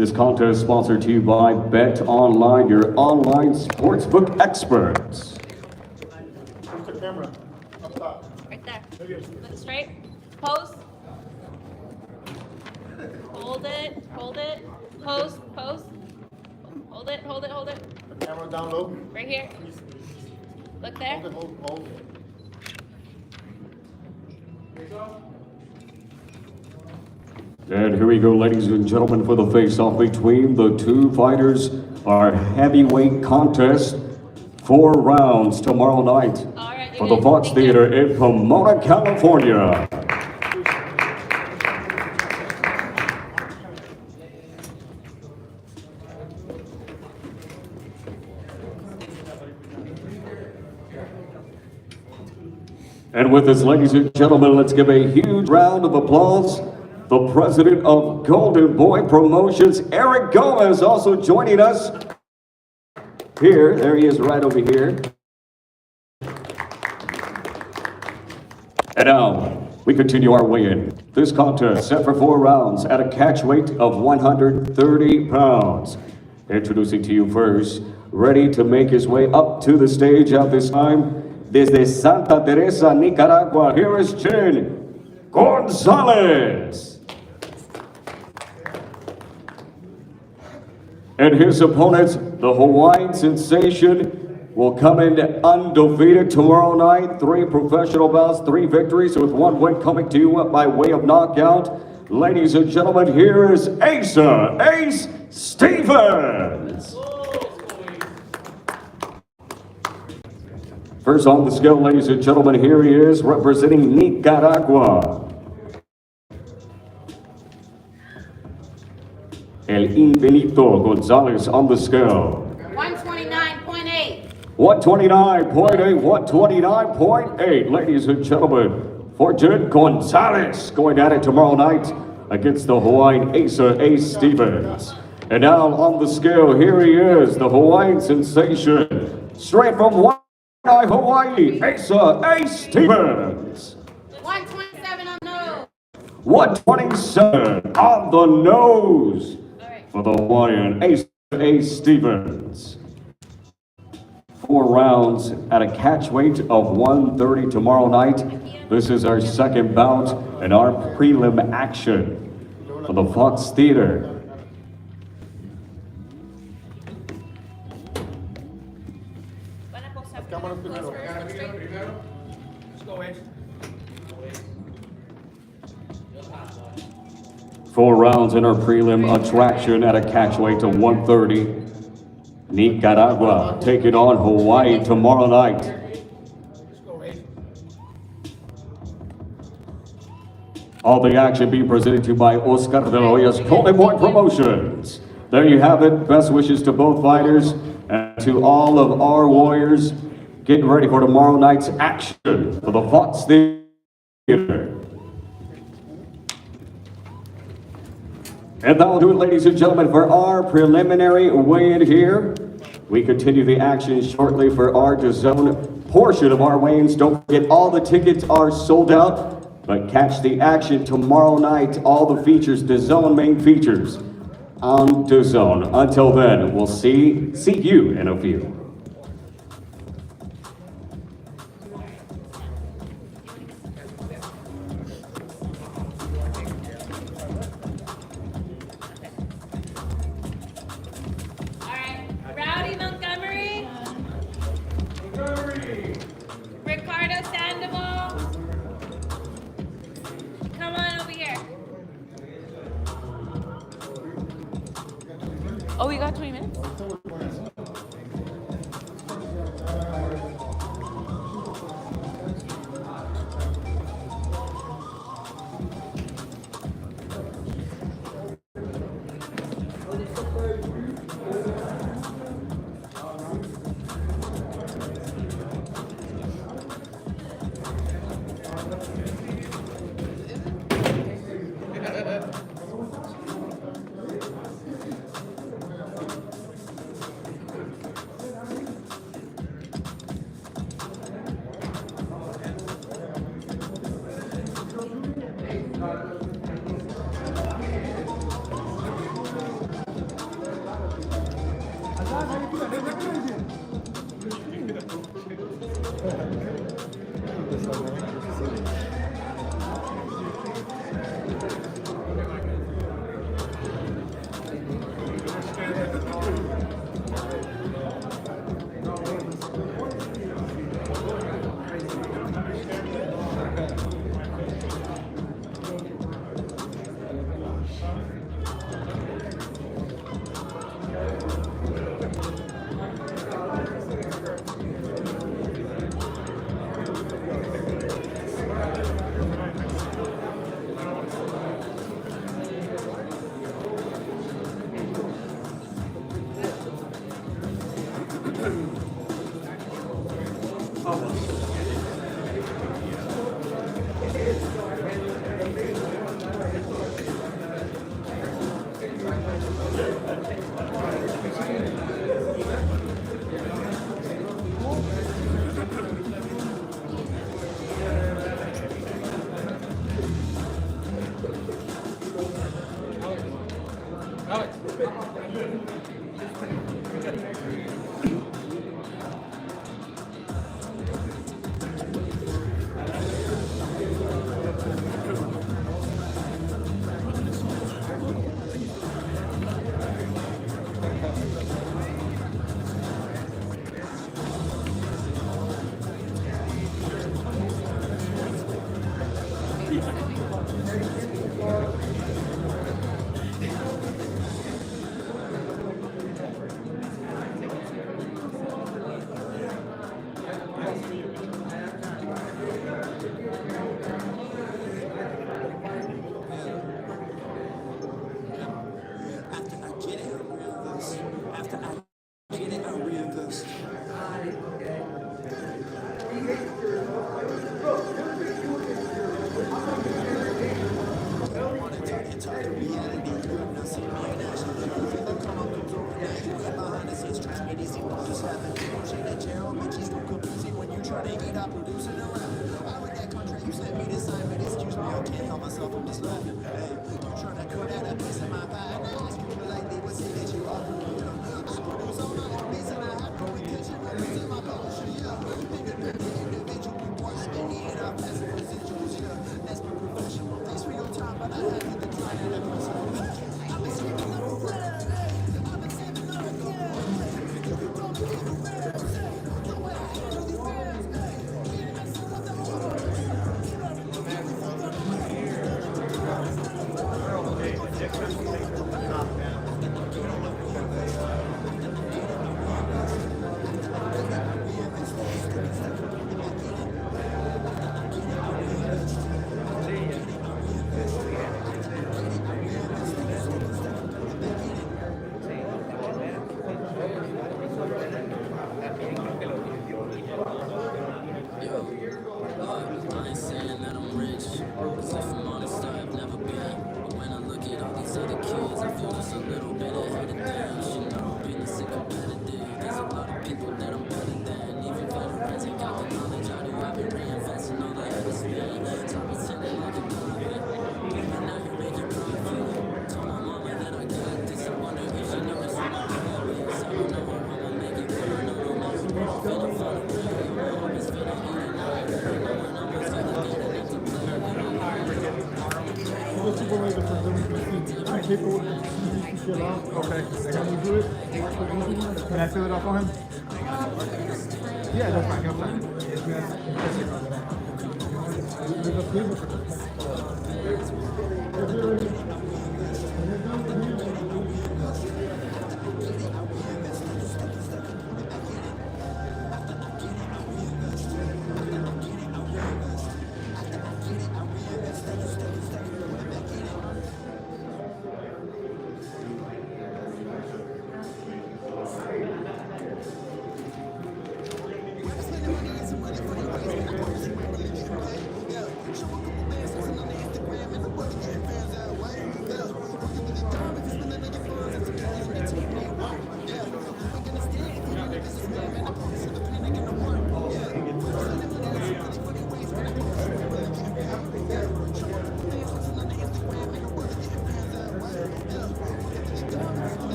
This contest is sponsored to you by Bet Online, your online sportsbook experts. Where's the camera? Up top. Right there. Look straight. Pose. Hold it. Hold it. Pose. Pose. Hold it. Hold it. Hold it. The camera down low. Right here. Look there. Hold it, hold it. And here we go, ladies and gentlemen, for the face-off between the two fighters. Our heavyweight contest, 4 rounds tomorrow night All right, for the Fox Theater in Pomona, California. And with this, ladies and gentlemen, let's give a huge round of applause. The president of Golden Boy Promotions, Eric Gomez, also joining us here. There he is right over here. And now, we continue our weigh-in. This contest set for 4 rounds at a catch weight of 130 pounds. Introducing to you first, ready to make his way up to the stage at this time, desde Santa Teresa, Nicaragua, here is Chin Gonzalez. And his opponent, the Hawaiian sensation, will come in undefeated tomorrow night. 3 professional bouts, 3 victories, with 1 win coming to you by way of knockout. Ladies and gentlemen, here is Asa Ace Stevens. First on the scale, ladies and gentlemen, here he is representing Nicaragua. El Infinito Gonzalez on the scale. 129.8. 129.8, 129.8. Ladies and gentlemen, Fortune Gonzalez going at it tomorrow night against the Hawaiian Asa Ace Stevens. And now on the scale, here he is, the Hawaiian sensation, straight from Hawaii, Asa Ace Stevens. 127 on the nose. 127 on the nose for the Hawaiian Asa Ace Stevens. 4 rounds at a catch weight of 130 tomorrow night. This is our second bout in our prelim action for the Fox Theater. Four rounds in our prelim attraction at a catch weight of 130. Nicaragua taking on Hawaii tomorrow night. All the action being presented to you by Oscar de la Hoya's Golden Boy Promotions. There you have it. Best wishes to both fighters and to all of our warriors getting ready for tomorrow night's action for the Fox Theater. And that'll do it, ladies and gentlemen, for our preliminary weigh-in here. We continue the action shortly for our DAZN portion of our weigh-ins. Don't forget, all the tickets are sold out, but catch the action tomorrow night. All the features, DAZN main features on DAZN. Until then, we'll see you in a few. Oh, we got 20 minutes? Okay. Can we do it? Can I fill it up for him? Yeah, that's fine. That's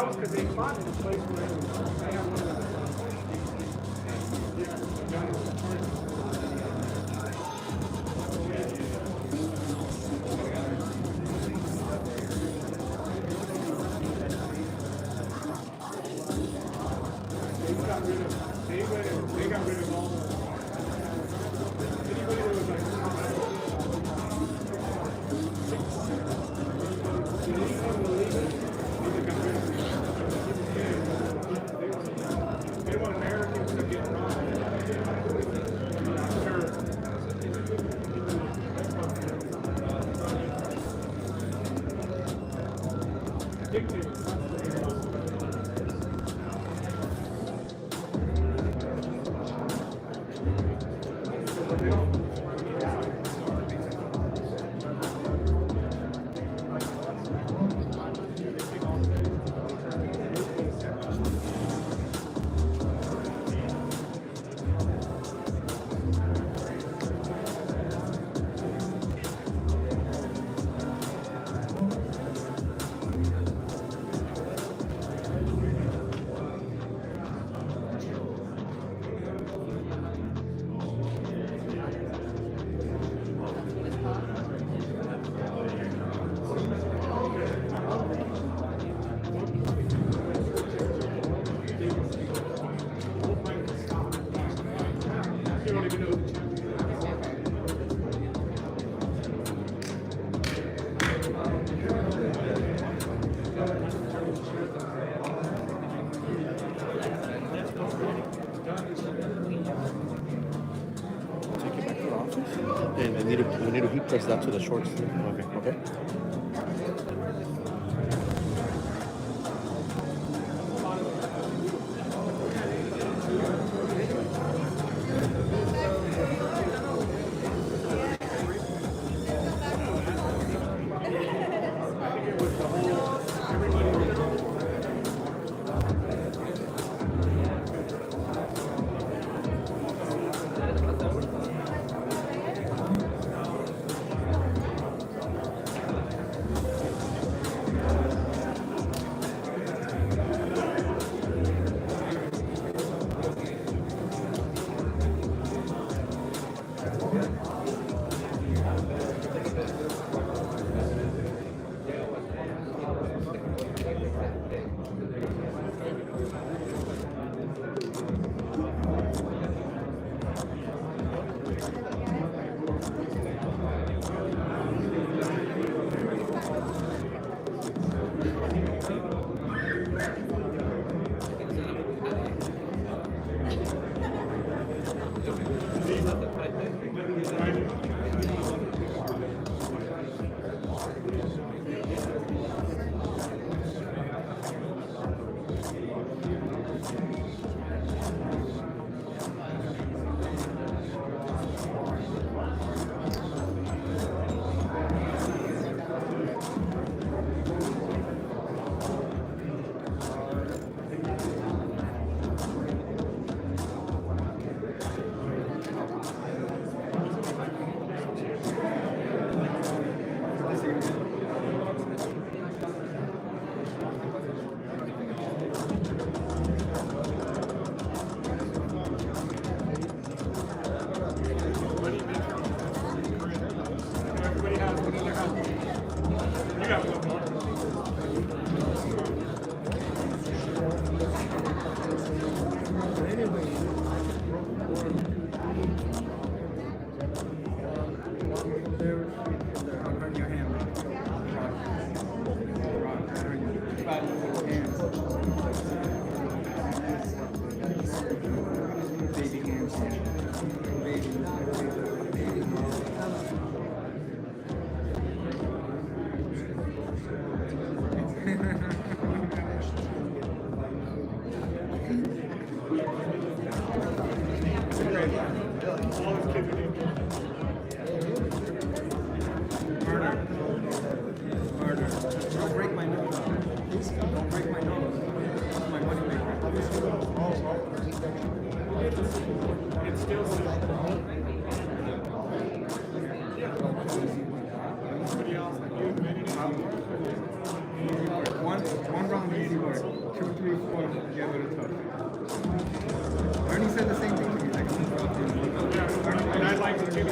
that was because they fought in a place where they had one of they got rid of all anybody that was like they want Americans to get wrong. And we need to heat press that to the shorts. Okay. Okay. He did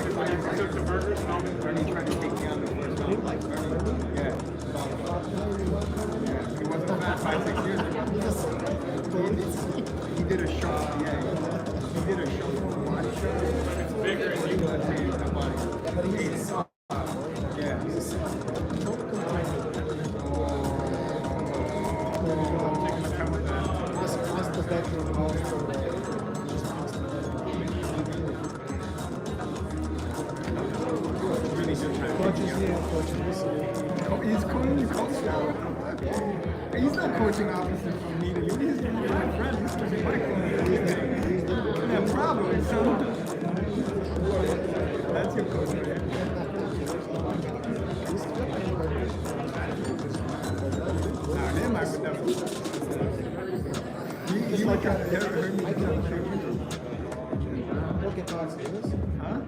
a show, yeah. He did a show for a body show. It's bigger and he was saying the body. But he's soft. Yeah. Ask the veteran also. Coaches here, coaches here. He's coaching now. He's not coaching opposite from me. He's my friend. He's coaching my coach. Yeah, probably. So that's your coach, right? Nah, they might be never. You like never heard me huh?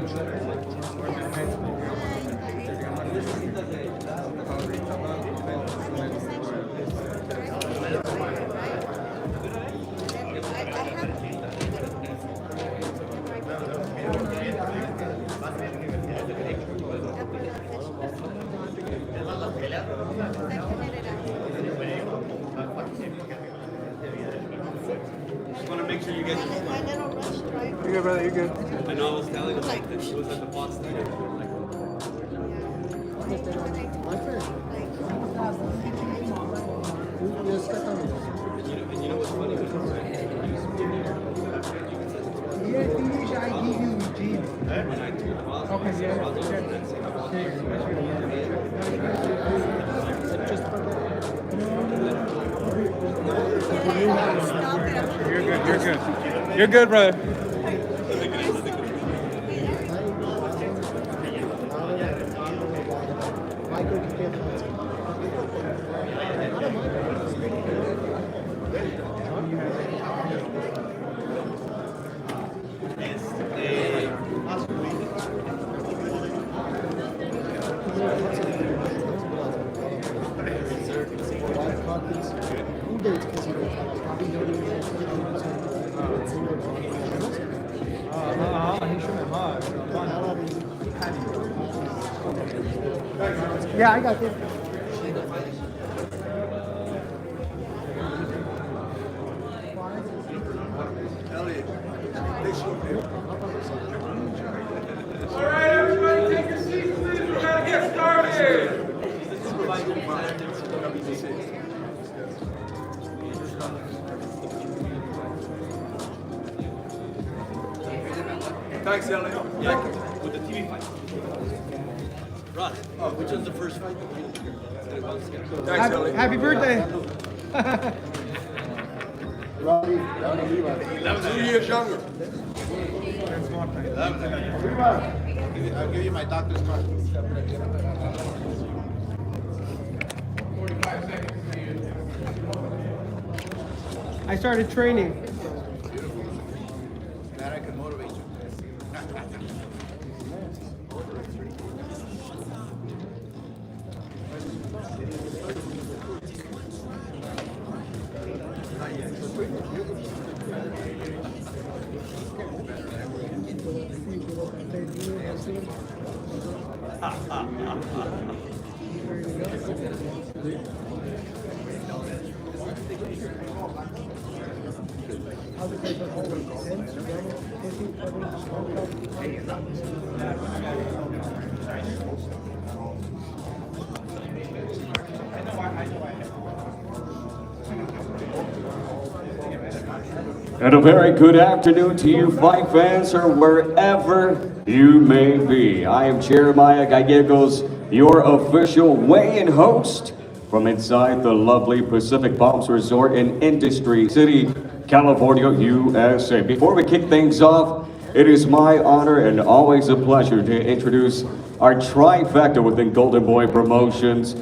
Just want to make sure you guys. You're good, brother. You're good. I know I was telling him like it was at the box thing. And you know what's funny? Yeah, English I give you G. When I told him, Okay, You're good. You're good. You're good, brother. Yeah, I got this. All right, everybody take your seats, please. We're gonna get started. Thanks, Ellie. Yeah, with the TV fight. Rod, which was the first fight? Thanks, Ellie. Happy birthday. 2 years younger. I'll give you my doctor's card. I started training. That I can motivate you. And a very good afternoon to you fight fans or wherever you may be. I am Jeremiah Gallegos, your official weigh-in host from inside the lovely Pacific Palms Resort in Industry City, California, USA. Before we kick things off, it is my honor and always a pleasure to introduce our trifecta within Golden Boy Promotions.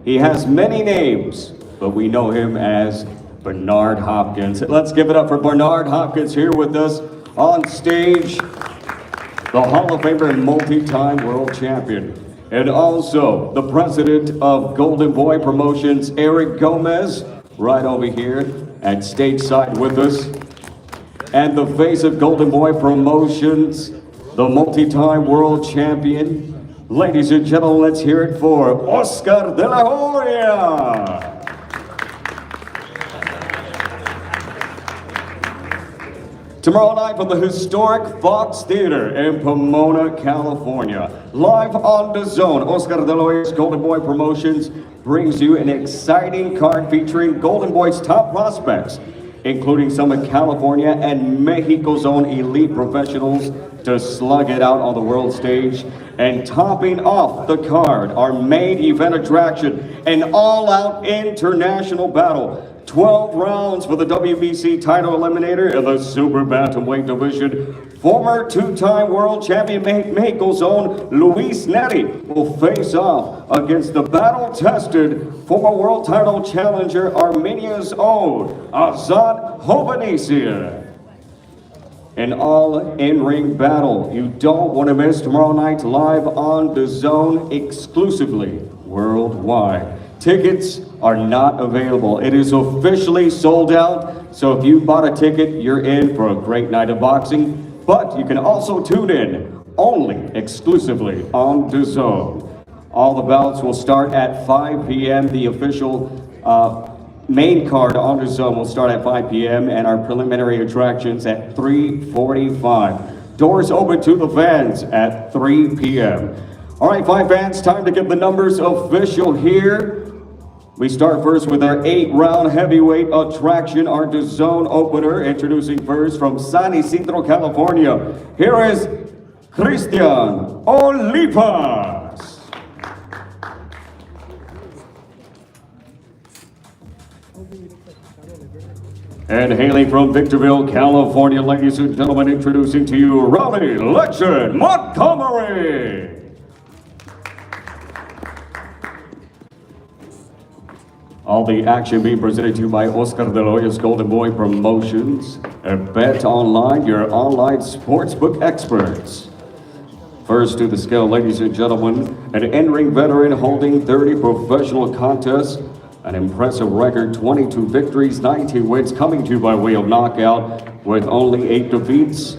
He has many names, but we know him as Bernard Hopkins. Let's give it up for Bernard Hopkins here with us on stage, the Hall of Famer and multi-time world champion. And also the president of Golden Boy Promotions, Eric Gomez, right over here at stateside with us. And the face of Golden Boy Promotions, the multi-time world champion. Ladies and gentlemen, let's hear it for Oscar de la Hoya. Tomorrow night from the historic Fox Theater in Pomona, California. Live on the Zone, Oscar de la Hoya's Golden Boy Promotions brings you an exciting card featuring Golden Boy's top prospects, including some of California and Mexico's own elite professionals to slug it out on the world stage. And topping off the card, our main event attraction, an all-out international battle. 12 rounds for the WBC title eliminator in the super bantamweight division. Former two-time world champion Mexico's own Luis Nery will face off against the battle-tested former world title challenger Armenia's own Hovhannisyan. an all-in-ring battle you don't want to miss tomorrow night live on the Zone exclusively worldwide. Tickets are not available. It is officially sold out, so if you bought a ticket, you're in for a great night of boxing, but you can also tune in only exclusively on the Zone. All the bouts will start at 5 p.m. The official main card on the Zone will start at 5 p.m. and our preliminary attractions at 3:45. Doors open to the fans at 3 p.m. All right, fight fans, time to get the numbers official here. We start first with our 8-round heavyweight attraction, our DAZN opener. Introducing first from San Isidro, California. Here is Christian Olivas. And hailing from Victorville, California, ladies and gentlemen, introducing to you Rowdy Legend Montgomery. All the action being presented to you by Oscar De La Hoya's Golden Boy Promotions and Bet Online, your online sportsbook experts. First to the scale, ladies and gentlemen, an in-ring veteran holding 30 professional contests, an impressive record, 22 victories, 19 wins, coming to you by way of knockout with only 8 defeats.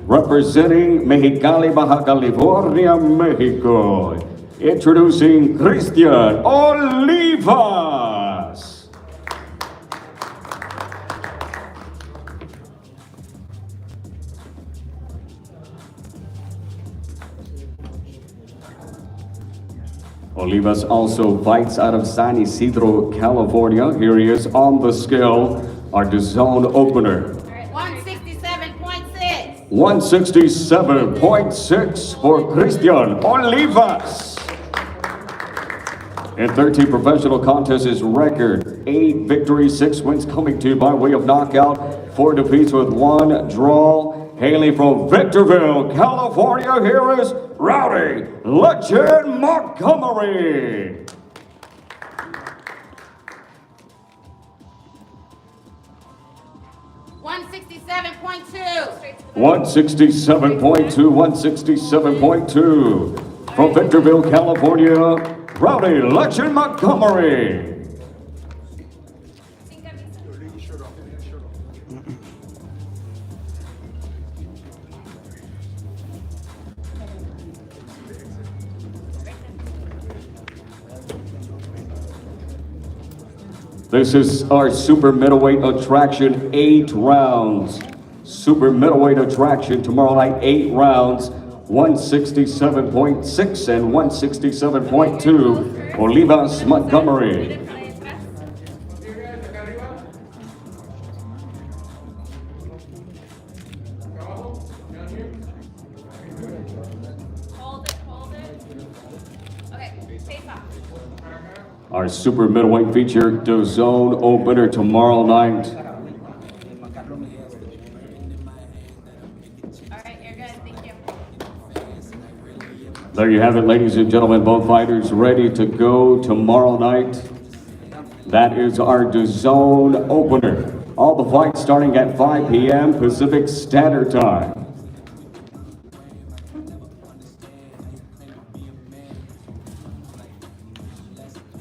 Representing Mexicali, Baja California, Mexico. Introducing Christian Olivas. 'Olivas also fights out of San Isidro, California. Here he is on the scale, our DAZN opener. 167.6. 167.6 for Christian Olivas. In 13 professional contests, his record, 8 victories, 6 wins, coming to you by way of knockout, 4 defeats with 1 draw. Hailing from Victorville, California, here is Rowdy Legend Montgomery. 167.2. 167.2, 167.2. From Victorville, California, Rowdy Legend Montgomery. This is our super middleweight attraction, 8 rounds. Super middleweight attraction tomorrow night, 8 rounds, 167.6 and 167.2. Olivas Montgomery. Hold it. Okay, face off. Our super middleweight feature, DAZN opener tomorrow night. All right, you're good. Thank you. There you have it, ladies and gentlemen, both fighters ready to go tomorrow night. That is our DAZN opener. All the fights starting at 5 p.m. Pacific Standard Time.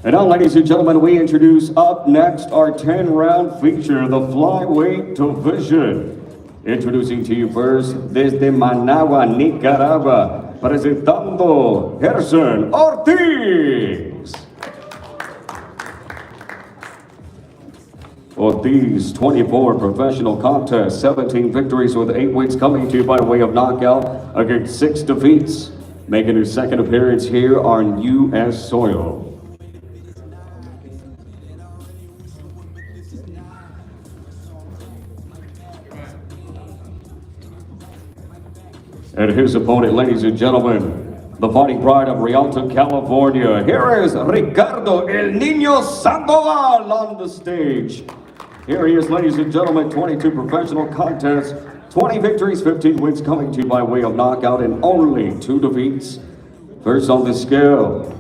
And now, ladies and gentlemen, we introduce up next our 10-round feature, the flyweight division. Introducing to you first, desde Managua, Nicaragua, presentando Gerson Ortiz. Ortiz, 24 professional contests, 17 victories with 8 wins, coming to you by way of knockout against 6 defeats. Making his second appearance here on U.S. soil. And his opponent, ladies and gentlemen, the fighting pride of Rialto, California. Here is Ricardo El Niño Sandoval on the stage. Here he is, ladies and gentlemen, 22 professional contests, 20 victories, 15 wins, coming to you by way of knockout and only 2 defeats. First on the scale,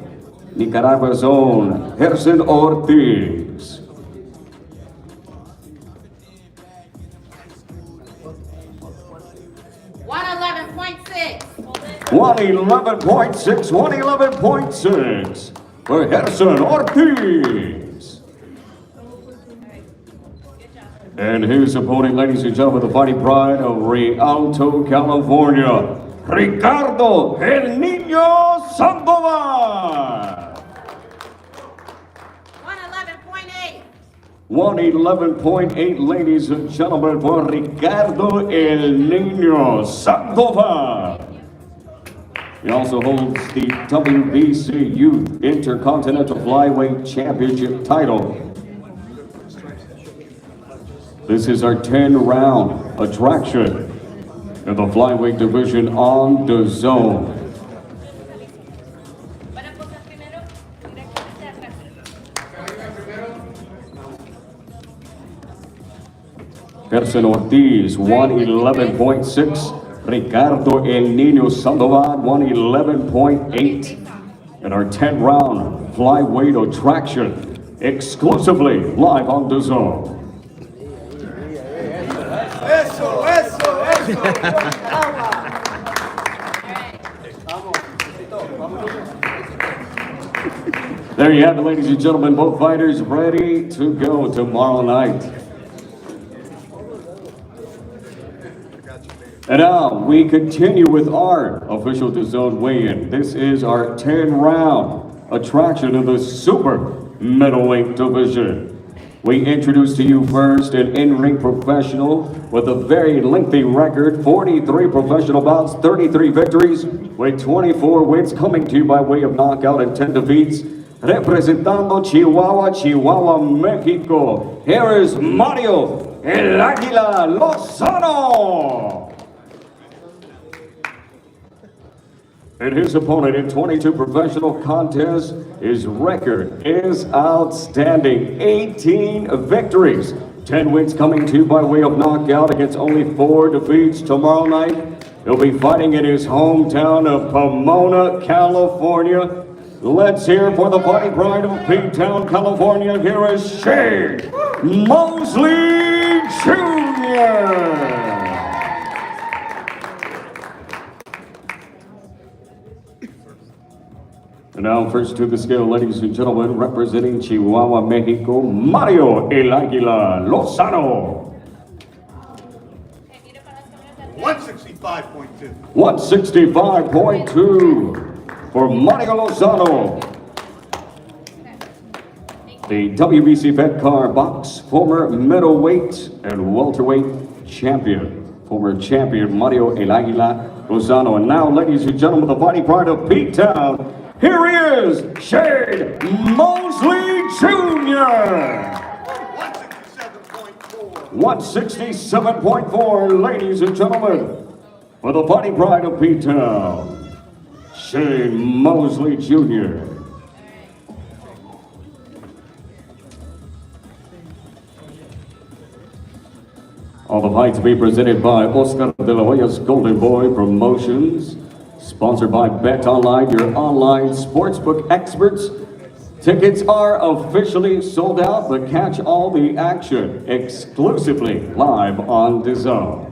Nicaragua's own Gerson Ortiz. 111.6, 111.6 for Gerson Ortiz. And his opponent, ladies and gentlemen, the fighting pride of Rialto, California, Ricardo El Niño Sandoval. 111.8, ladies and gentlemen, for Ricardo El Niño Sandoval. He also holds the WBC Youth Intercontinental Flyweight Championship title. This is our 10-round attraction in the flyweight division on the zone. Gerson Ortiz, 111.6. Ricardo El Niño Sandoval, 111.8. In our 10-round flyweight attraction, exclusively live on the zone. There you have it, ladies and gentlemen, both fighters ready to go tomorrow night. And now we continue with our official DAZN weigh-in. This is our 10-round attraction in the super middleweight division. We introduce to you first an in-ring professional with a very lengthy record, 43 professional bouts, 33 victories, with 24 wins, coming to you by way of knockout and 10 defeats. Representando Chihuahua, Mexico, here is Mario El Águila Lozano. And his opponent in 22 professional contests, his record is outstanding. 18 victories, 10 wins, coming to you by way of knockout against only 4 defeats. Tomorrow night, he'll be fighting in his hometown of Pomona, California. Let's hear for the fighting pride of P-Town, California. Here is Shane Mosley Jr. And now first to the scale, ladies and gentlemen, representing Chihuahua, Mexico, Mario El Águila Lozano. 165.2. 165.2 for Mario Lozano. The WBC Fedcar Box former middleweight and welterweight champion. Former champion Mario El Águila Lozano. And now, ladies and gentlemen, the fighting pride of P-Town. Here he is, Shane Mosley Jr. 167.4, ladies and gentlemen, for the fighting pride of P-Town, Shane Mosley Jr. All the fights be presented by Oscar de la Hoya's Golden Boy Promotions. Sponsored by Bet Online, your online sportsbook experts. Tickets are officially sold out, but catch all the action exclusively live on DAZN.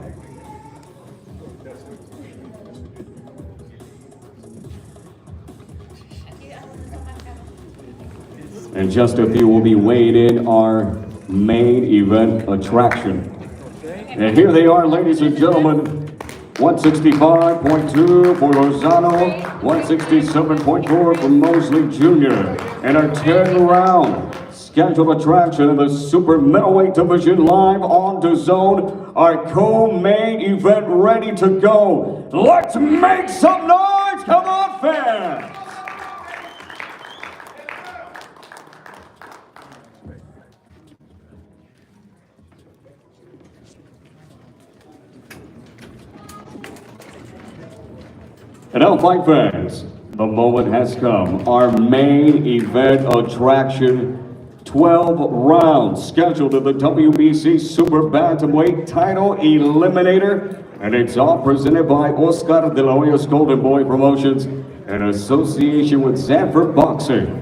In just a few, we'll be weighing in our main event attraction. And here they are, ladies and gentlemen. 165.2 for Lozano, 167.4 for Mosley Jr. And our 10-round scheduled attraction in the super middleweight division live on DAZN. Our co-main event ready to go. Let's make some noise! Come on, fans! And now, fight fans, the moment has come. Our main event attraction, 12 rounds scheduled in the WBC Super Bantamweight Title Eliminator. And it's all presented by Oscar de la Hoya's Golden Boy Promotions in association with Sanford Boxing.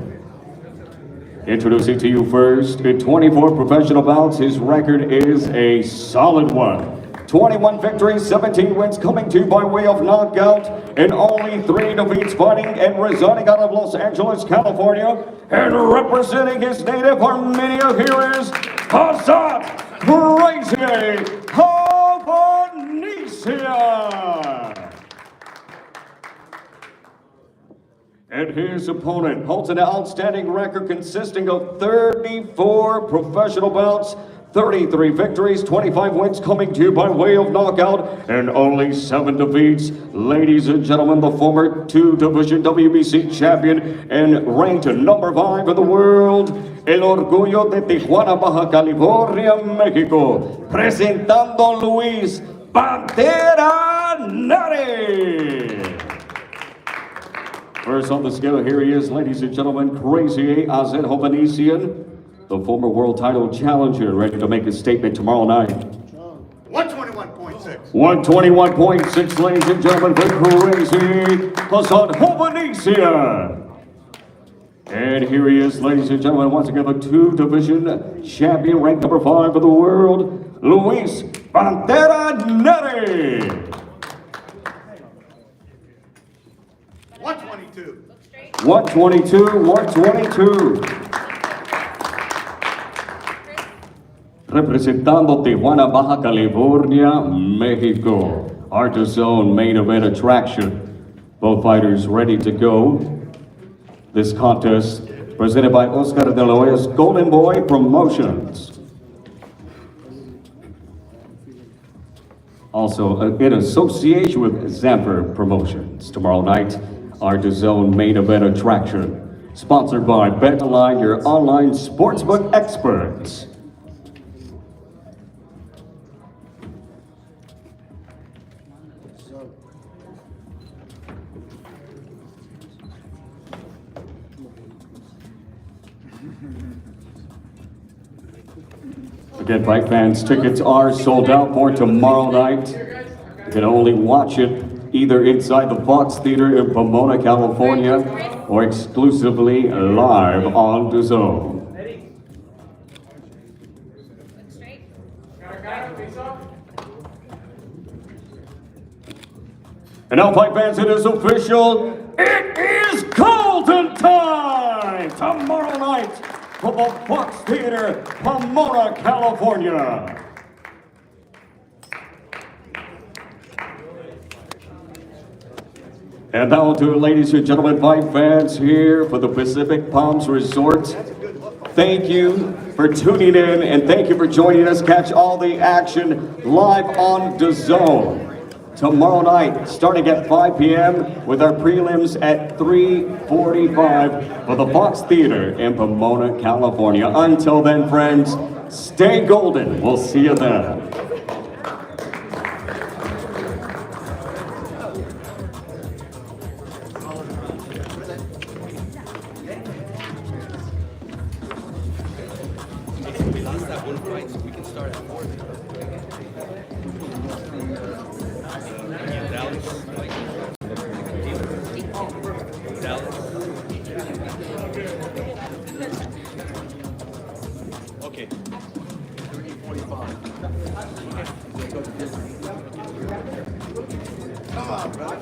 Introducing to you first, in 24 professional bouts, his record is a solid one. 21 victories, 17 wins coming to you by way of knockout, and only 3 defeats, fighting and residing out of Los Angeles, California, and representing his native Armenia. Here is Hazat Crazy Hovhannisyan. And his opponent holds an outstanding record consisting of 34 professional bouts, 33 victories, 25 wins coming to you by way of knockout, and only 7 defeats. Ladies and gentlemen, the former 2-division WBC champion and ranked number 5 in the world, El Orgullo de Tijuana, Baja California, Mexico, presentando Luis Pantera Nery. First on the scale, here he is, ladies and gentlemen, Crazy Hazat Hovhannisyan, the former world title challenger, ready to make a statement tomorrow night. 121.6. 121.6, ladies and gentlemen, for Crazy Hazat Hovhannisyan. And here he is, ladies and gentlemen, once again, the 2-division champion, ranked number 5 in the world, Luis Pantera Nery. 122. 122. Representando Tijuana, Baja California, Mexico. Artist-owned main event attraction. Both fighters ready to go. This contest presented by Oscar De La Hoya's Golden Boy Promotions. Also in association with Zamper Promotions. Tomorrow night, Artist-owned main event attraction. Sponsored by BetOnline, your online sportsbook experts. Again, fight fans, tickets are sold out for tomorrow night. You can only watch it either inside the Fox Theater in Pomona, California, or exclusively live on DAZN. And now, fight fans, it is official. It is golden time tomorrow night for the Fox Theater, Pomona, California. And now to ladies and gentlemen, fight fans here for the Pacific Palms Resort. Thank you for tuning in, and thank you for joining us. Catch all the action live on DAZN tomorrow night, starting at 5 p.m. with our prelims at 3:45 for the Fox Theater in Pomona, California. Until then, friends, stay golden. We'll see you then. We lost that one fight, so we can start at 4. Dallas. Okay. 3:45. Come on, brother.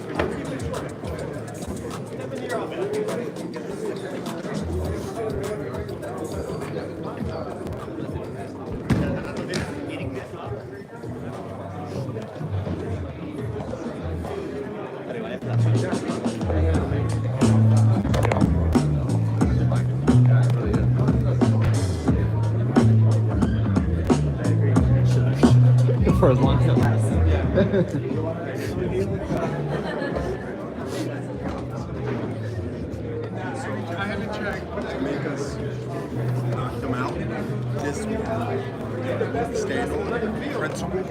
For as long as it lasts. I haven't checked to make us knock them out. This we have stand on principle.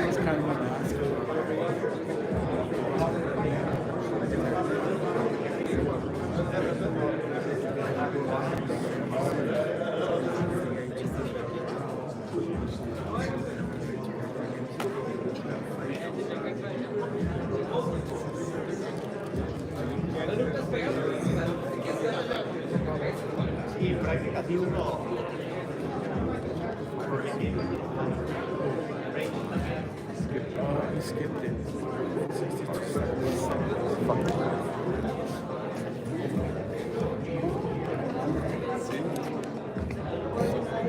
It's kind of like that. He skipped it. 62.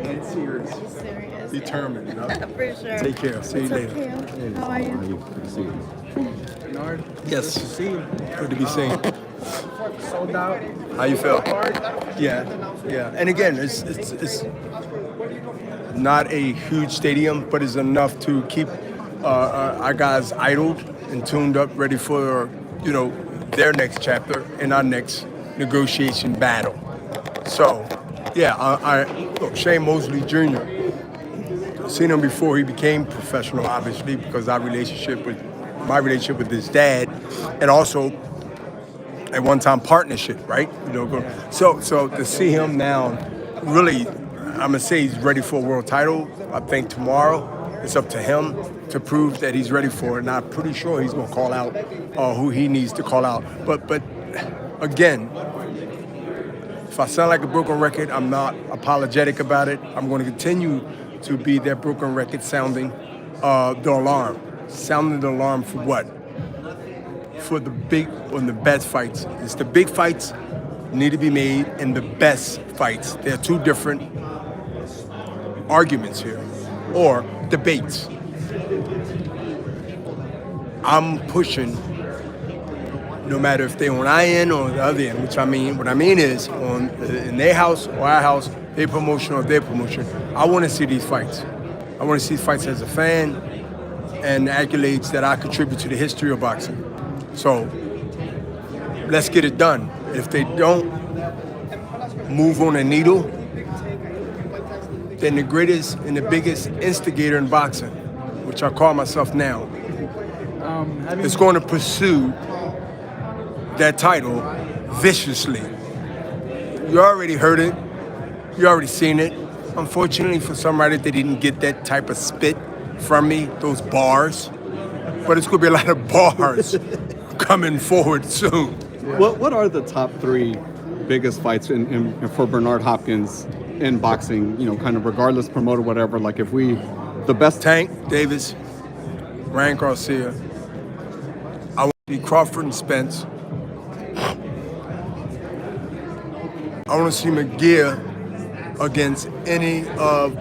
Dead serious. Serious. Determined. You know? For sure. Take care. See you later. Okay. How are you? Bernard? Yes. Good to see you. Good to be seen. Sold out. How you feel? Yeah. And again, it's not a huge stadium, but it's enough to keep our guys idled and tuned up, ready for their next chapter and our next negotiation battle. So, yeah, look, Shane Mosley Jr. Seen him before he became professional, obviously, because my relationship with his dad, and also at one time partnership, right? So to see him now, really, I'm gonna say he's ready for a world title. I think tomorrow it's up to him to prove that he's ready for it, and I'm pretty sure he's gonna call out who he needs to call out. But again, if I sound like a broken record, I'm not apologetic about it. I'm going to continue to be that broken record sounding the alarm. Sounding the alarm for what? For the best fights. It's the big fights need to be made and the best fights. There are two different arguments here, or debates. I'm pushing, no matter if they're on our end or the other end, what I mean is in their house or our house, their promotion or their promotion. I want to see these fights. I want to see fights as a fan and the accolades that I contribute to the history of boxing. So let's get it done. If they don't move on a needle, then the greatest and the biggest instigator in boxing, which I call myself now, is going to pursue that title viciously. You already heard it. You already seen it. Unfortunately for somebody, they didn't get that type of spit from me, those bars. But it's going to be a lot of bars coming forward soon. What are the top three biggest fights for Bernard Hopkins in boxing? Kind of regardless, promoter, whatever. Like the best. Tank Davis, Ryan Garcia. I want to see Crawford and Spence. I want to see McGear against any of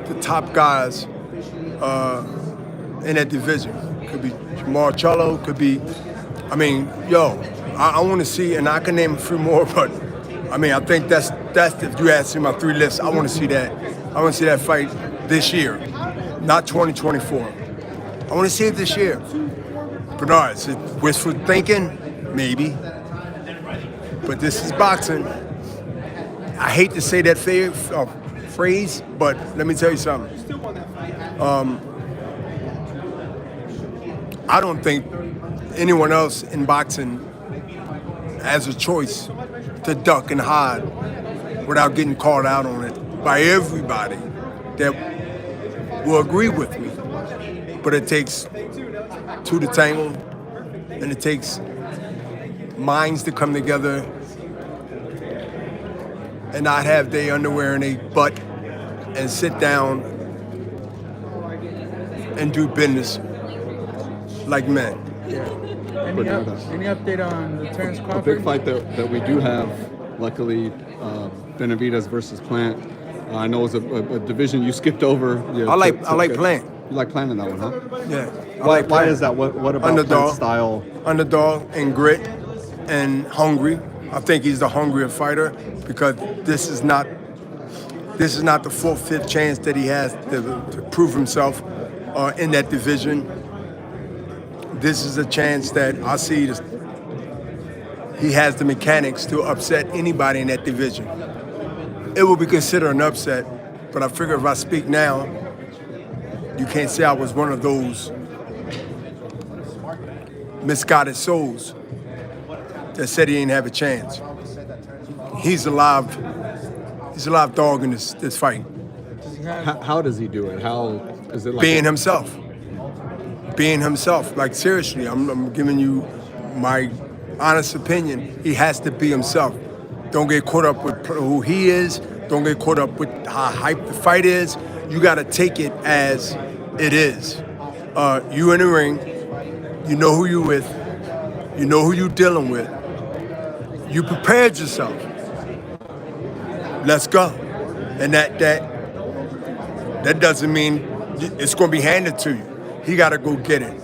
the top guys in that division. Could be Marcello, could be, I want to see, and I can name a few more, but I think that's if you ask me my three lists, I want to see that. I want to see that fight this year, not 2024. I want to see it this year. Bernard, is it wishful thinking? Maybe. But this is boxing. I hate to say that phrase, but let me tell you something. I don't think anyone else in boxing has a choice to duck and hide without getting called out on it by everybody that will agree with me. But it takes two to tangle, and it takes minds to come together and not have their underwear in their butt and sit down and do business like men. Any update on the Terrence Crawford? A big fight that we do have, luckily, Benavidez versus Plant. I know it's a division you skipped over. I like Plant. You like planning that one, huh? Yeah. I Why, like why Plant. is that? What about Underdog. Plant's style? Underdog and grit and hungry. I think he's the hungrier fighter because this is not the fourth, fifth chance that he has to prove himself in that division. This is a chance that I see he has the mechanics to upset anybody in that division. It will be considered an upset, but I figure if I speak now, you can't say I was one of those misguided souls that said he ain't have a chance. He's a live dog in this fight. How does he do it? How is it like Being himself. Being himself. Like seriously, I'm giving you my honest opinion. He has to be himself. Don't get caught up with who he is. Don't get caught up with how hype the fight is. You got to take it as it is. You in the ring. You know who you with. You know who you dealing with. You prepared yourself. Let's go. And that doesn't mean it's going to be handed to you. He got to go get it.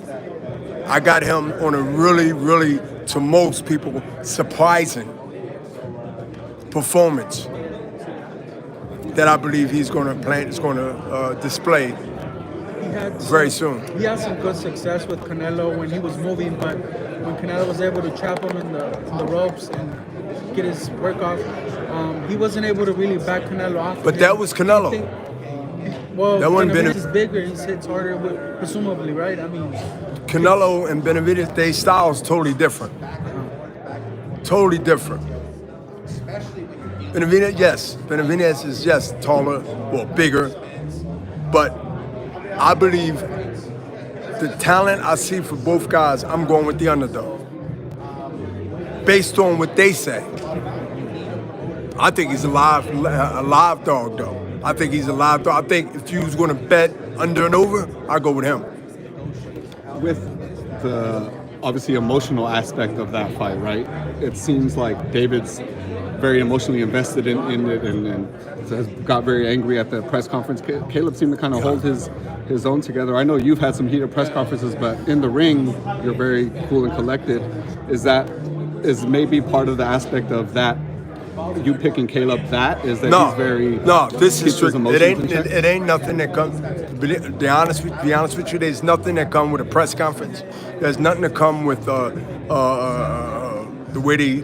I got him on a really, really, to most people, surprising performance that I believe he's going to display very soon. He had some good success with Canelo when he was moving, but when Canelo was able to trap him in the ropes and get his work off, he wasn't able to really back Canelo off. But that was Canelo. Well, That wasn't Benavidez is bigger. He hits harder, presumably, right? I mean, Canelo and Benavidez, their styles totally different. Totally different. Benavidez is just taller, well, bigger, but I believe the talent I see for both guys, I'm going with the underdog. Based on what they say. I think he's a live dog, though. I think he's a live dog. I think if you was going to bet under and over, I'd go with him. with the obviously emotional aspect of that fight, right? It seems like David's very emotionally invested in it and has got very angry at the press conference. Caleb seemed to kind of hold his own together. I know you've had some heated press conferences, but in the ring, you're very cool and collected. Is maybe part of the aspect of that, you picking Caleb, that is that he's very... No, this is true. It It ain't nothing that comes... To be honest with you, there's nothing that comes with a press conference. There's nothing that come with the way they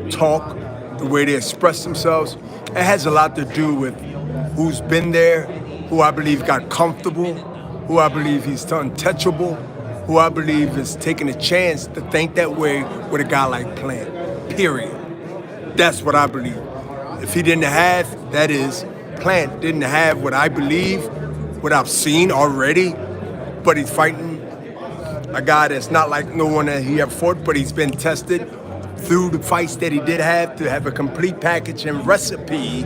talk, the way they express themselves. It has a lot to do with who's been there, who I believe got comfortable, who I believe he's untouchable, who I believe is taking a chance to think that way with a guy like Plant, period. That's what I believe. If he didn't have, that is, Plant didn't have what I believe, what I've seen already, but he's fighting a guy that's not like no one that he ever fought, but he's been tested through the fights that he did have to have a complete package and recipe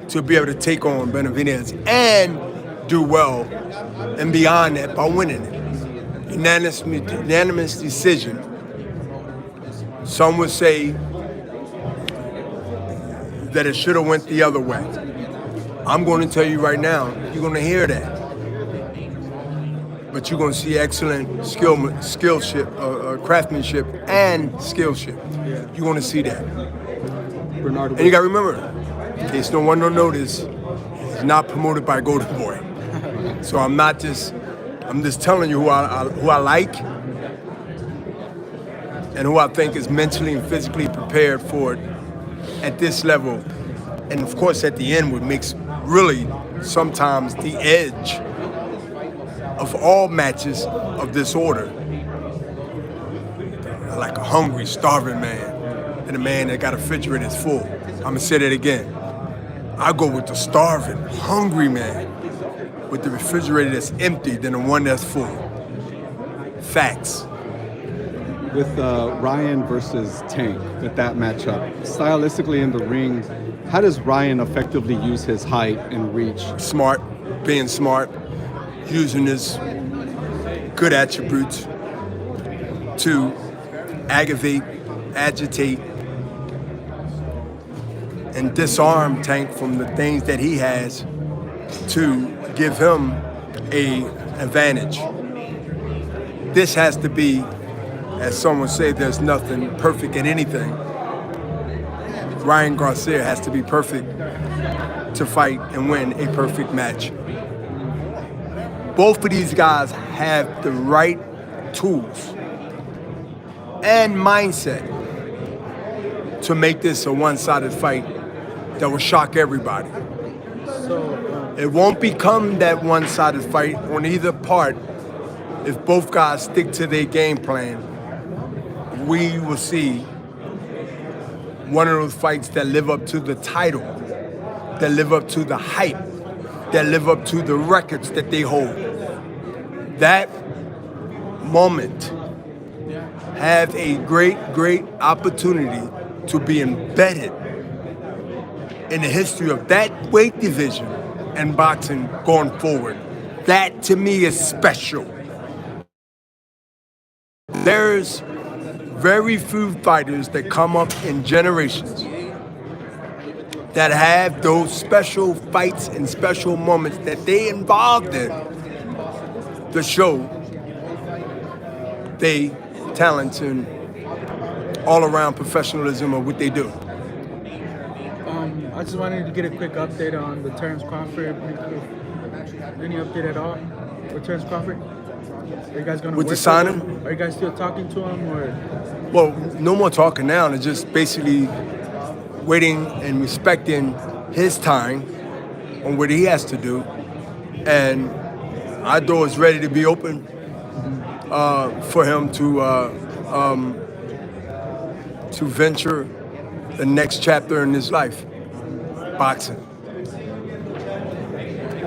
to be able to take on Benavidez and do well and beyond that by winning it. Unanimous decision. Some would say that it should have went the other way. I'm going to tell you right now, you're going to hear that. But you're going to see excellent craftsmanship and skillship. You're going to see that. Bernardo, And you got to remember, in case no one don't notice, he's not promoted by Golden Boy. So I'm just telling you who I like and who I think is mentally and physically prepared for it at this level. And of course, at the end, what makes really sometimes the edge of all matches of this order. Like a hungry, starving man and a man that got a refrigerator that's full. I'm gonna say that again. I go with the starving, hungry man with the refrigerator that's empty than the one that's full. Facts. with Ryan versus Tank, at that matchup, stylistically in the ring, how does Ryan effectively use his height and reach? Smart, being smart, using his good attributes to aggravate, agitate, and disarm Tank from the things that he has to give him a advantage. This has to be, as someone say, there's nothing perfect in anything. Ryan Garcia has to be perfect to fight and win a perfect match. Both of these guys have the right tools and mindset to make this a one-sided fight that will shock everybody. It won't become that one-sided fight on either part if both guys stick to their game plan. We will see one of those fights that live up to the title, that live up to the hype, that live up to the records that they hold. That moment have a great, great opportunity to be embedded in the history of that weight division and boxing going forward. That to me is special. There's very few fighters that come up in generations that have those special fights and special moments that they involved in to show they talent and all-around professionalism of what they do. I just wanted to get a quick update on the Terrence Crawford. Any update at all with Terrence Crawford? Are you guys going to With the signing? Are you guys still talking to him, or? Well, no more talking now. It's just basically waiting and respecting his time on what he has to do. And our door is ready to be open for him to venture the next chapter in his life, boxing.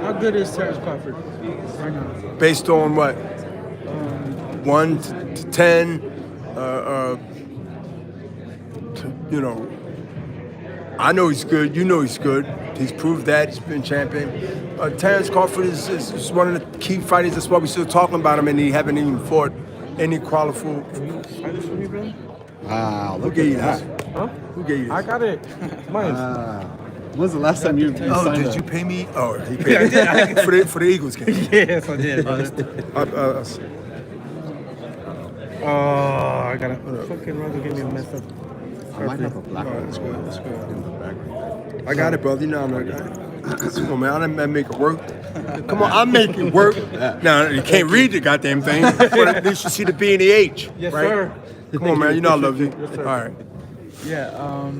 How good is Terrence Crawford right now? Based on what? 1 to 10, you know, I know he's good. You know he's good. He's proved that. He's been champion. Terrence Crawford is one of the key fighters. That's why we're still talking about him, and he haven't even fought any qualified. Wow, Who look gave you at this? that. Huh? Who gave you this? I got it. Mine. When's the last time you Oh, signed did that? you pay me? Oh, he paid me. for the Eagles game. Yes, I did. Oh, I got it. Fucking Roger gave me a mess up. I might have a black one. That's good. That's good. In the background. I got it, brother. You know I'm not got it. Come on, man. I make it work. Come on, I make it work. Now, you can't read the goddamn thing, but at least you see the B and the H, Yes, right? sir. Come on, man. You know I love you. Yes, sir. All right. Yeah,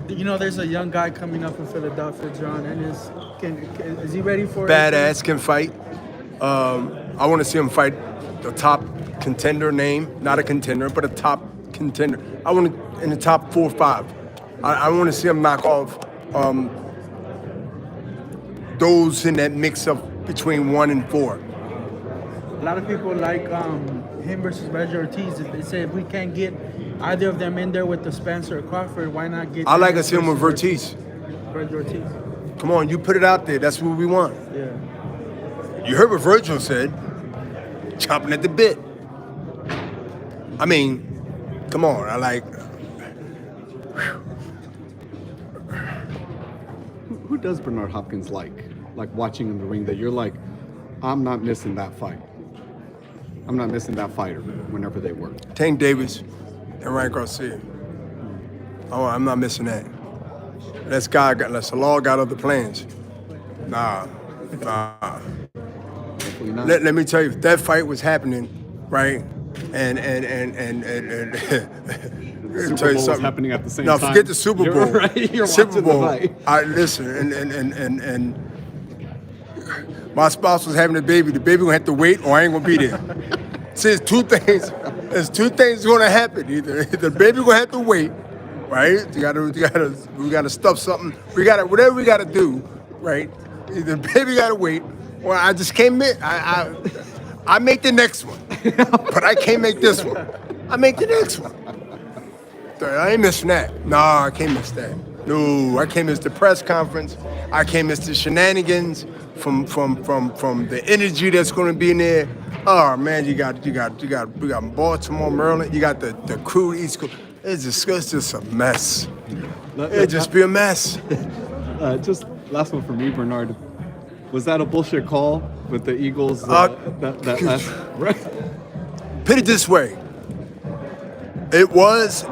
you know, there's a young guy coming up in Philadelphia, John, and is he ready for it? Badass can fight. I want to see him fight the top contender name, not a contender, but a top contender. I want to in the top 4 or 5. I want to see him knock off those in that mix of between 1 and 4. A lot of people like him versus Roger Ortiz. They say if we can't get either of them in there with the Spencer or Crawford, why not get? I like to see him with Ortiz. Roger Ortiz. Come on, you put it out there. That's what we want. Yeah. You heard what Virgil said. Chomping at the bit. I mean, come on. I like. Who does Bernard Hopkins like? Like watching in the ring that you're like, I'm not missing that fight. I'm not missing that fighter whenever they work. Tank Davis and Ryan Garcia. Oh, I'm not missing that. Let's Salal got other plans. Nah. Hopefully not. Let me tell you, if that fight was happening, right? And Super tell you Bowl was something. happening at the same No, time. forget the Super Bowl. You're right. You're Super watching Bowl. the fight. I listen, and my spouse was having a baby. The baby gonna have to wait, or I ain't gonna be there. See, there's two things. There's two things gonna happen. Either the baby gonna have to wait, right? We gotta stuff something. Whatever we gotta do, right? Either the baby gotta wait, or I just can't make. I make the next one, but I can't make this one. I make the next one. I ain't missing that. Nah, I can't miss that. No, I can't miss the press conference. I can't miss the shenanigans from the energy that's going to be in there. Oh man, we got Baltimore, Maryland. You got the crew East Coast. It's just a mess. It just be a mess. Just last one for me, Bernard. Was that a bullshit call with the Eagles. That last, right? Put it this way. It was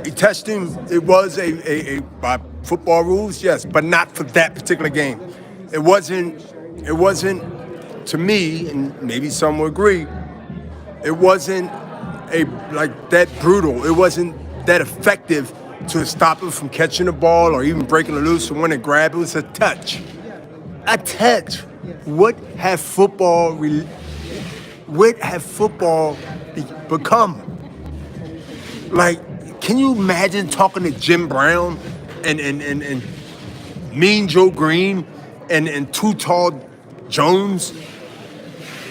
a testing. It was a by football rules, yes, but not for that particular game. It wasn't to me, and maybe some will agree. It wasn't like that brutal. It wasn't that effective to stop him from catching the ball or even breaking it loose and when it grabbed. It was a touch. A touch. What have football become? Like, can you imagine talking to Jim Brown and Mean Joe Green and Too Tall Jones,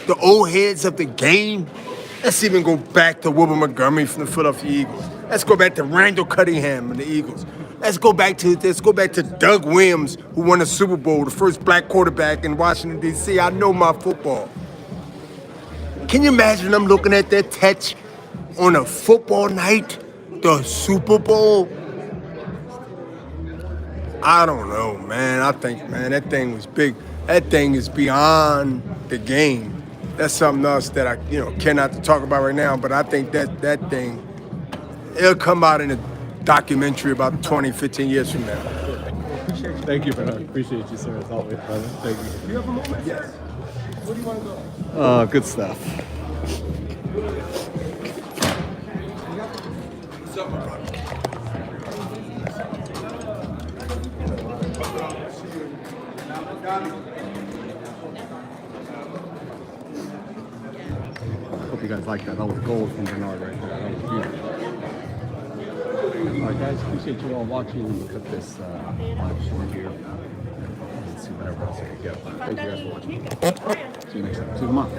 the old heads of the game? Let's even go back to Wilbur Montgomery from the Philadelphia Eagles. Let's go back to Randall Cunningham and the Eagles. Let's go back to Doug Williams, who won the Super Bowl, the first black quarterback in Washington, D.C. I know my football. Can you imagine them looking at that touch on a football night, the Super Bowl? I don't know, man. I think, man, that thing was big. That thing is beyond the game. That's something else that I, cannot talk about right now, but I think that thing, it'll come out in a documentary about 20, 15 years from now. Thank you, brother. Appreciate you, sir, as always, brother. Thank you. You have a moment? Yes. Where do you want to go? Good stuff. Hope you guys like that. That was gold from Bernard right there. That was beautiful. All right, guys. Appreciate you all watching. We'll cut this live short here. Let's see whatever else I can get. Thank you guys for watching. See you next time. See you tomorrow.